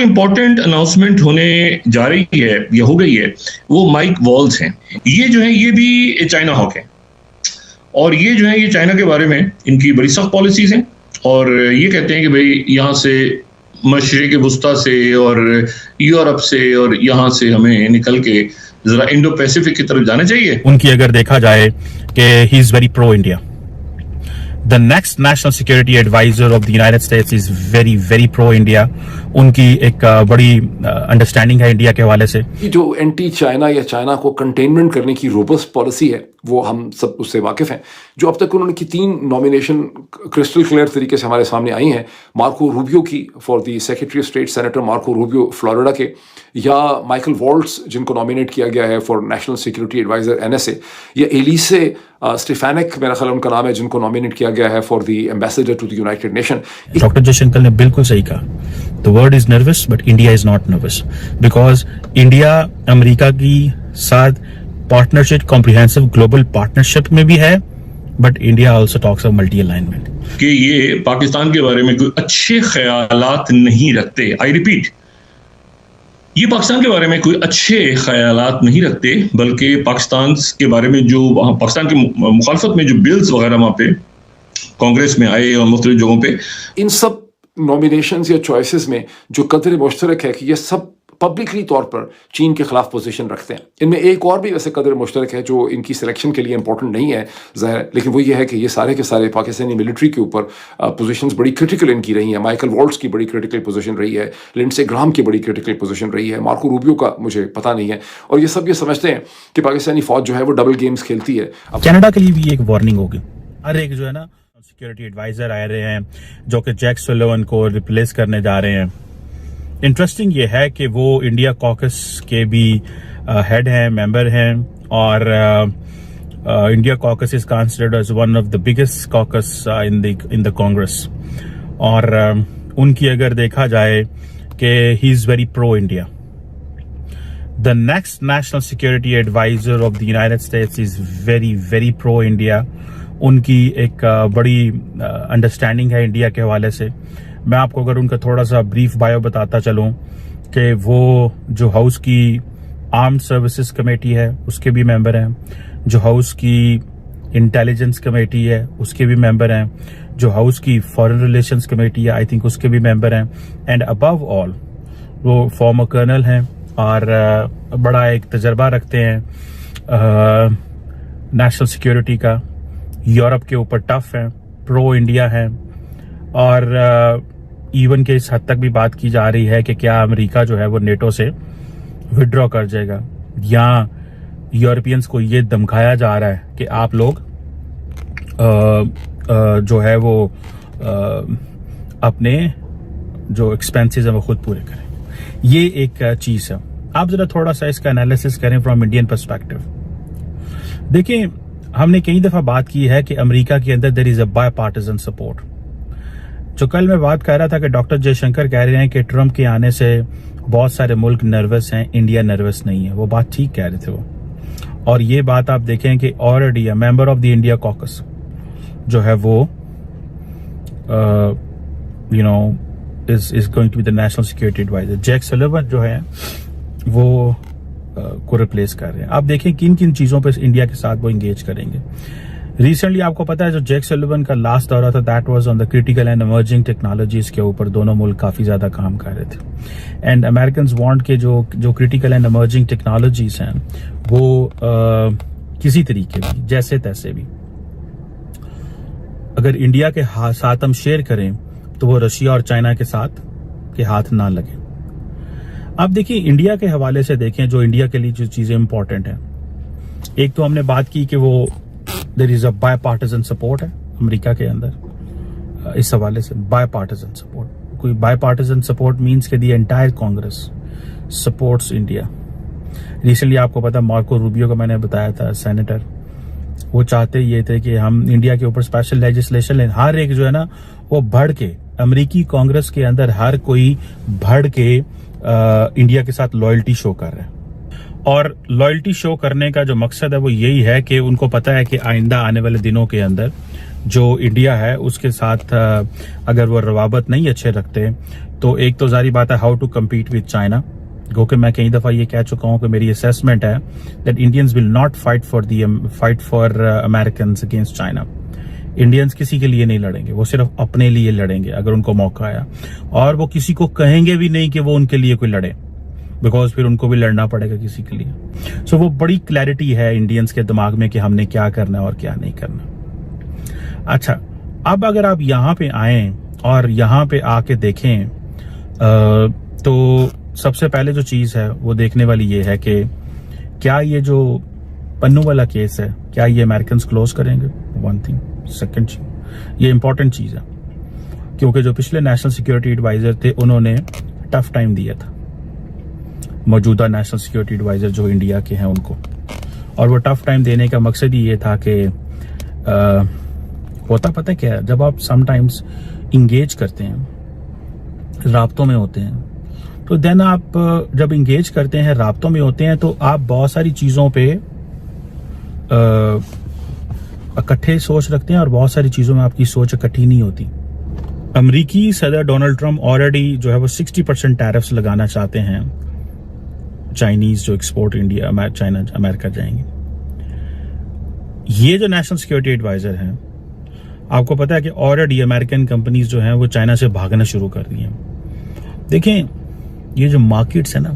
Important announcement होने जा रही है या हो गई है वो माइक वॉल्स हैं। ये जो है ये भी चाइना हॉक है और ये जो है ये चाइना के बारे में इनकी बड़ी सख्त पॉलिसीज हैं और ये कहते हैं कि भाई यहाँ से मशरिक वुस्ता से और यूरोप से और यहाँ से हमें निकल के जरा इंडो पैसिफिक की तरफ जाना चाहिए। उनकी अगर देखा जाए कि he is very pro India. The next national security advisor of the United States is very very pro India. उनकी एक बड़ी अंडरस्टैंडिंग है इंडिया के हवाले से। जो एंटी चाइना या चाइना को कंटेनमेंट करने की रोबस्ट पॉलिसी है वो हम सब उससे वाकिफ हैं। जो अब तक उन्होंने की 3 नॉमिनेशन क्रिस्टल क्लियर तरीके से हमारे सामने आई हैं, मार्को रूबियो की for the secretary of state, senator Marco Rubio Florida के, या माइकल वॉल्ट्स जिनको नॉमिनेट किया गया है for national security adviser NSA, या एलिसे स्टेफेनिक मेरा ख्याल उनका नाम है जिनको नॉमिनेट किया गया है for the ambassador to the United Nation. Doctor Jaishankar ने बिल्कुल सही कहा, the world is nervous but India is not nervous, because India America की साथ पार्टनरशिप, कॉम्प्रिहेंसिव ग्लोबल पार्टनरशिप में भी है, but India also talks of multi alignment. कि ये पाकिस्तान के बारे में कोई अच्छे ख्यालात नहीं रखते। आई रिपीट, ये पाकिस्तान के बारे में कोई अच्छे ख्यालात नहीं रखते, बल्कि पाकिस्तान के बारे में जो पाकिस्तान की मुखालफत में जो बिल्स वगैरह वहाँ पे कांग्रेस में आए और मुख्तलिफ जगहों पे, इन सब नॉमिनेशंस या चॉइसेस में जो कदर मुश्तरक है कि ये सब पब्लिकली तौर पर चीन के खिलाफ पोजीशन रखते हैं। इनमें एक और भी वैसे कदर मुश्तरक है जो इनकी सिलेक्शन के लिए इंपॉर्टेंट नहीं है ज़ाहिर, लेकिन वो ये है कि ये सारे के सारे पाकिस्तानी मिलिट्री के ऊपर पोजीशंस बड़ी क्रिटिकल इनकी रही हैं। माइकल वॉल्ट्स की बड़ी क्रिटिकल पोजीशन रही है, लिंडसे ग्राहम की बड़ी क्रिटिकल पोजीशन रही है, मार्को रूबियो का मुझे पता नहीं है। और ये सब ये समझते हैं कि पाकिस्तानी फौज जो है वो डबल गेम्स खेलती है। कनाडा के लिए भी एक वार्निंग होगी। हर एक जो है ना सिक्योरिटी एडवाइजर आ रहे हैं जो कि जैक सुलिवन को रिप्लेस करने जा रहे हैं। इंटरेस्टिंग ये है कि वो इंडिया कॉकस के भी हेड हैं, मेंबर हैं, और India caucus is considered as one of the biggest caucus in the Congress. और उनकी अगर देखा जाए कि he is very pro India. The next national security adviser of the United States is very very pro India. उनकी एक बड़ी understanding है इंडिया के हवाले से। मैं आपको अगर उनका थोड़ा सा ब्रीफ बायो बताता चलूं कि वो जो हाउस की आर्म्ड सर्विसेज कमेटी है उसके भी मेंबर हैं, जो हाउस की इंटेलिजेंस कमेटी है उसके भी मेंबर हैं, जो हाउस की फॉरेन रिलेशंस कमेटी है आई थिंक उसके भी मेंबर हैं, एंड अबव ऑल वो फॉर्मर कर्नल हैं और बड़ा एक तजर्बा रखते हैं नेशनल सिक्योरिटी का। यूरोप के ऊपर टफ है, प्रो इंडिया है, और इवन के इस हद तक भी बात की जा रही है कि क्या अमेरिका जो है वो नेटो से विड्रॉ कर जाएगा, या यूरोपियंस को ये धमकाया जा रहा है कि आप लोग जो है वो अपने जो एक्सपेंसेस हैं वो खुद पूरे करें। ये एक चीज है। आप जरा थोड़ा सा इसका एनालिसिस करें फ्रॉम इंडियन पर्सपेक्टिव। देखिए, हमने कई दफा बात की है कि अमेरिका के अंदर देयर इज अ बायपार्टिजन सपोर्ट। जो कल मैं बात कर रहा था कि डॉक्टर जयशंकर कह रहे हैं कि ट्रंप के आने से बहुत सारे मुल्क नर्वस हैं, इंडिया नर्वस नहीं है, वो बात ठीक कह रहे थे वो। और ये बात आप देखें कि already a member of the India caucus जो है वो is going to be the national security adviser. Jake Sullivan जो है वो को रिप्लेस कर रहे हैं। आप देखें किन किन चीजों पे इंडिया के साथ वो इंगेज करेंगे। रिसेंटली आपको पता है जो जैक सुलिवन का लास्ट दौरा था that was on the critical and emerging technologies के ऊपर दोनों मुल्क काफी ज्यादा काम कर रहे थे। एंड अमेरिकन वांट के जो क्रिटिकल एंड इमर्जिंग टेक्नोलॉजीज हैं वो किसी तरीके भी जैसे तैसे भी अगर इंडिया के साथ हम शेयर करें तो वो रशिया और चाइना के साथ के हाथ ना लगे। आप देखिए इंडिया के हवाले से देखें जो इंडिया के लिए जो चीजें इंपॉर्टेंट हैं। एक तो हमने बात की कि वो देयर इज अ बायपार्टिजन सपोर्ट है अमेरिका के अंदर। इस हवाले से बायपार्टिजन सपोर्ट, कोई बायपार्टिजन सपोर्ट मींस के the entire Congress supports India. Recently आपको पता मार्को रूबियो को मैंने बताया था सेनेटर, वो चाहते ये थे कि हम इंडिया के ऊपर स्पेशल लेजिस्लेशन लें। हर एक जो है ना वो बढ़ के अमेरिकी कांग्रेस के अंदर हर कोई बढ़ के इंडिया के साथ लॉयल्टी शो कर रहा है। और लॉयल्टी शो करने का जो मकसद है वो यही है कि उनको पता है कि आइंदा आने वाले दिनों के अंदर जो इंडिया है उसके साथ अगर वो रवाबत नहीं अच्छे रखते तो एक तो जारी बात है how to compete with China, क्योंकि मैं कई दफा ये कह चुका हूं कि मेरी असेसमेंट है that Indians will not fight for Americans against China. Indians किसी के लिए नहीं लड़ेंगे, वो सिर्फ अपने लिए लड़ेंगे अगर उनको मौका आया, और वो किसी को कहेंगे भी नहीं कि वो उनके लिए कोई लड़े, बिकॉज फिर उनको भी लड़ना पड़ेगा किसी के लिए। सो वो बड़ी क्लैरिटी है इंडियंस के दिमाग में कि हमने क्या करना है और क्या नहीं करना। अच्छा, अब अगर आप यहाँ पे आए और यहाँ पे आके देखें तो सबसे पहले जो चीज है वो देखने वाली ये है कि क्या ये जो पन्नू वाला केस है क्या ये अमेरिकन क्लोज करेंगे, वन थिंग। सेकंड चीज, ये इंपॉर्टेंट चीज है क्योंकि जो पिछले नेशनल सिक्योरिटी एडवाइजर थे उन्होंने टफ टाइम दिया था मौजूदा नेशनल सिक्योरिटी एडवाइजर जो इंडिया के हैं उनको, और वो टफ टाइम देने का मकसद ही ये था कि होता पता है क्या है, जब आप समटाइम्स इंगेज करते हैं, राब्तों में होते हैं, तो देन आप जब इंगेज करते हैं, राब्तों में होते हैं, तो आप बहुत सारी चीजों पे इकट्ठे सोच रखते हैं और बहुत सारी चीजों में आपकी सोच इकट्ठी नहीं होती। अमरीकी सदर डोनाल्ड ट्रंप ऑलरेडी जो है वो 60% टैरिफ्स लगाना चाहते हैं चाइनीज जो एक्सपोर्ट इंडिया चाइना अमेरिका जाएंगे। ये जो नेशनल सिक्योरिटी एडवाइजर हैं, आपको पता है कि ऑलरेडी अमेरिकन कंपनीज जो हैं वो चाइना से भागना शुरू कर रही हैं। देखें, ये जो मार्केट्स है ना,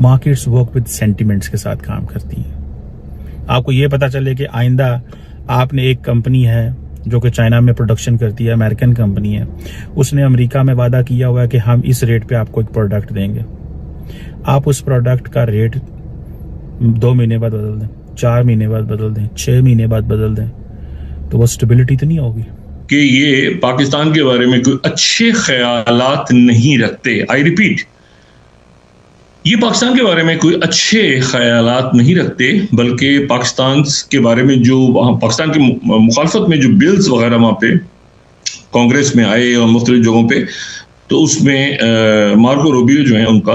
मार्केट्स वर्क विद सेंटिमेंट्स के साथ काम करती हैं। आपको ये पता चले कि आइंदा आपने एक कंपनी है जो कि चाइना में प्रोडक्शन करती है, अमेरिकन कंपनी है, उसने अमेरिका में वादा किया हुआ है कि हम इस रेट पे आपको एक प्रोडक्ट देंगे। आप उस प्रोडक्ट का रेट 2 महीने बाद बदल दें, 4 महीने बाद बदल दें, 6 महीने बाद बदल दें, तो वो स्टेबिलिटी तो नहीं होगी। कि ये पाकिस्तान के बारे में कोई अच्छे ख्यालात नहीं रखते। आई रिपीट, ये पाकिस्तान के बारे में कोई अच्छे ख्यालात नहीं रखते, बल्कि पाकिस्तान के बारे में जो पाकिस्तान की मुखालफत में जो बिल्स वगैरह वहाँ पे कांग्रेस में आए और मुख्तलिफ जगहों पे, तो उसमें मार्को रूबियो जो है उनका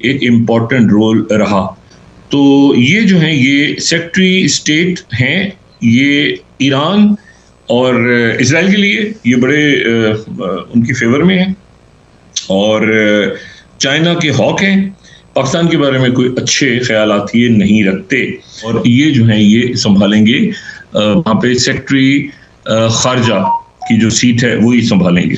एक इम्पॉर्टेंट रोल रहा। तो ये जो है ये सेक्रेटरी स्टेट हैं, ये ईरान और इसराइल के लिए ये बड़े उनकी फेवर में हैं और चाइना के हॉक हैं। पाकिस्तान के बारे में कोई अच्छे ख्यालात ये नहीं रखते और ये जो है ये संभालेंगे, वहाँ पे सेक्रेटरी खारजा की जो सीट है वो ही संभालेंगे।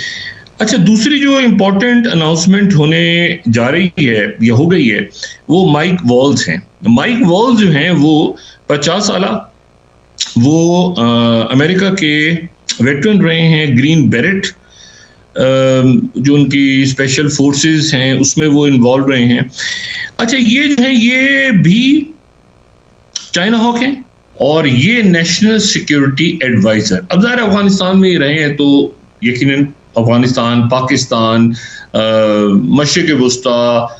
अच्छा, दूसरी जो इम्पोर्टेंट अनाउंसमेंट होने जा रही है या हो गई है वो माइक वॉल्स हैं। माइक वॉल्स जो हैं वो 50 साल वो अमेरिका के वेटरन रहे हैं, ग्रीन बेरेट जो उनकी स्पेशल फोर्सेस हैं उसमें वो इन्वॉल्व रहे हैं। अच्छा, ये जो है ये भी चाइना हॉक हैं और ये नेशनल सिक्योरिटी एडवाइजर। अब ज़ाहिर अफगानिस्तान में रहे हैं तो यकीनन अफगानिस्तान, पाकिस्तान, मशरिक़ वुस्ता,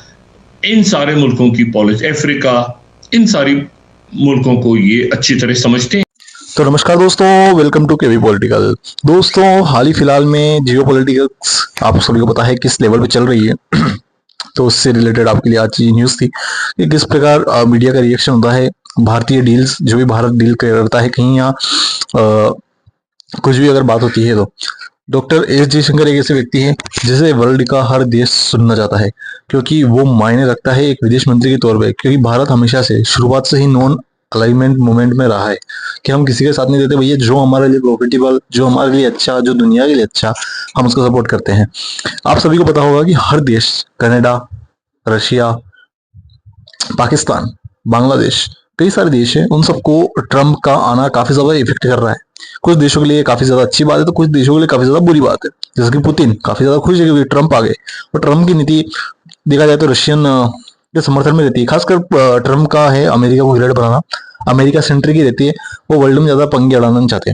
इन सारे मुल्कों की पॉलिसी, अफ्रीका, इन सारी मुल्कों को ये अच्छी तरह समझते हैं। तो नमस्कार दोस्तों, वेलकम टू केवी पॉलिटिकल। दोस्तों, हाल ही फिलहाल में जियो पॉलिटिक्स आप सभी को पता है किस लेवल पे चल रही है तो उससे रिलेटेड आपके लिए आज ये न्यूज़ थी कि किस प्रकार मीडिया का रिएक्शन होता है भारतीय डील्स, जो भी भारत डील करता है, कहीं यहाँ कुछ भी अगर बात होती है तो डॉक्टर एस जयशंकर एक ऐसे व्यक्ति हैं जिसे वर्ल्ड का हर देश सुनना चाहता है, क्योंकि वो मायने रखता है एक विदेश मंत्री के तौर पे। क्योंकि भारत हमेशा से शुरुआत से ही नॉन अलाइनमेंट मूवमेंट में रहा है कि हम किसी के साथ नहीं देते भैया, जो हमारे लिए प्रॉफिटेबल, जो हमारे लिए अच्छा, जो दुनिया के लिए अच्छा, हम उसको सपोर्ट करते हैं। आप सभी को पता होगा कि हर देश, कनाडा, रशिया, पाकिस्तान, बांग्लादेश, कई सारे देश हैं, उन सबको ट्रम्प का आना काफी ज्यादा इफेक्ट कर रहा है। कुछ देशों के लिए काफी ज्यादा अच्छी बात है तो कुछ देशों के लिए काफी ज्यादा बुरी बात है। जैसे कि पुतिन काफी ज्यादा खुश है कि ट्रम्प आ गए, और ट्रम्प की नीति देखा जाए तो रशियन के समर्थन में रहती है। खासकर ट्रम्प का है अमेरिका को ग्रेड बनाना, अमेरिका सेंट्रिक ही रहती है, वो वर्ल्ड में ज्यादा पंगे अड़ाना नहीं चाहते।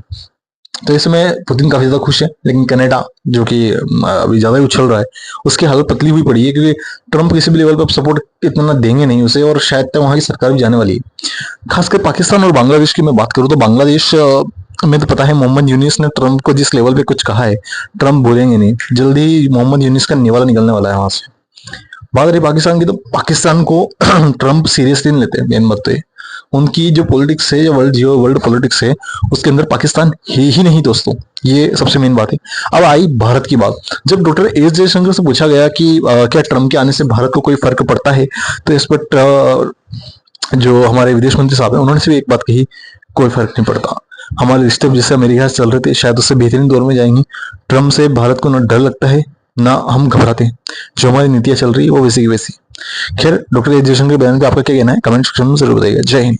तो इसमें पुतिन काफी ज्यादा खुश है। लेकिन कनाडा जो कि अभी ज्यादा ही उछल रहा है, उसकी हालत पतली हुई पड़ी है, क्योंकि ट्रम्प किसी भी लेवल पर सपोर्ट इतना देंगे नहीं उसे, और शायद तक वहां की सरकार भी जाने वाली है। खासकर पाकिस्तान और बांग्लादेश की मैं बात करूँ तो बांग्लादेश में तो पता है मोहम्मद यूनिस ने ट्रम्प को जिस लेवल पे कुछ कहा है, ट्रम्प बोलेंगे नहीं, जल्दी ही मोहम्मद यूनिस का निवाला निकलने वाला है वहां से। बात रही पाकिस्तान की, तो पाकिस्तान को ट्रम्प सीरियसली नहीं लेते, मेन बात तो ये। उनकी जो पॉलिटिक्स है, जो वर्ल्ड पॉलिटिक्स है, उसके अंदर पाकिस्तान है ही नहीं दोस्तों। ये सबसे मेन बात है। अब आई भारत की बात। जब डॉक्टर एस जयशंकर से पूछा गया कि क्या ट्रम्प के आने से भारत को कोई फर्क पड़ता है, तो इस पर जो हमारे विदेश मंत्री साहब है, उन्होंने सिर्फ एक बात कही, कोई फर्क नहीं पड़ता। हमारे रिश्ते जैसे अमेरिका से चल रहे थे, शायद उससे बेहतरीन दौर में जाएंगे। ट्रम्प से भारत को ना डर लगता है, ना हम घबराते हैं। जो हमारी नीतियां चल रही है वो वैसी की वैसी। खैर, डॉक्टर एस जयशंकर के बयान पे आपका क्या कहना है, कमेंट सेक्शन में जरूर बताइएगा। जय हिंद।